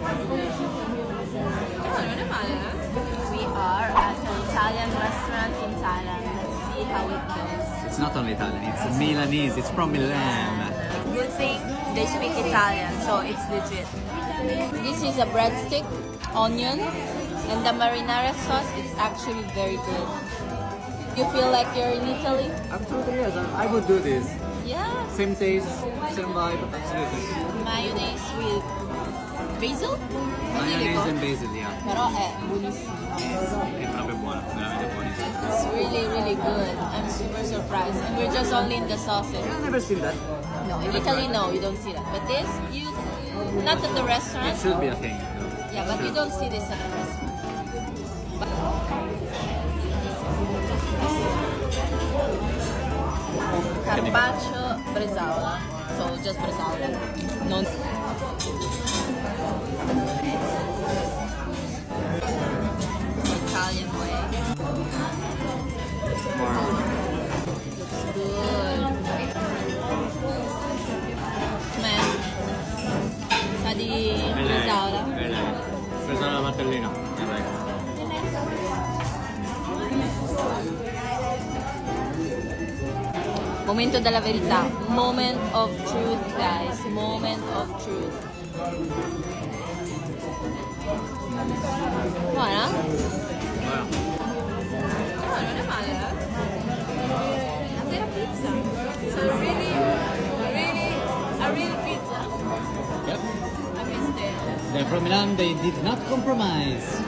Non è male, eh? We are at an Italian restaurant in Thailand. Let's see how it goes. It's not only Italian, it's Milanese, it's from Milan. Good thing they speak Italian, so it's legit. This is a breadstick, onion, and the marinara sauce is actually very good. You feel like you're in Italy? Absolutely, yes, I would do this. Yeah. Same taste, same vibe, absolutely. Mayonnaise with basil? Mayonnaise and basil, yeah. Però è buonissimo. È proprio buono, veramente buonissimo. It's really, really good. I'm super surprised. And we're just only in the sausage. I've never seen that. No, in Italy, no, you don't see that. But this, you, not at the It restaurant. should be a thing. Yeah, but you don't see this at the restaurant. Carpaccio bresaola. So just bresaola. Non Italian way. Looks good. Man. Sa di bresaola. Presa la martellina. Momento della verità. Moment of truth, guys. Moment of truth. Buona? Buono. No, non è male, eh? Una vera pizza. So really, really, a real pizza. Yep. I missed it. They're from Milan, they did not compromise.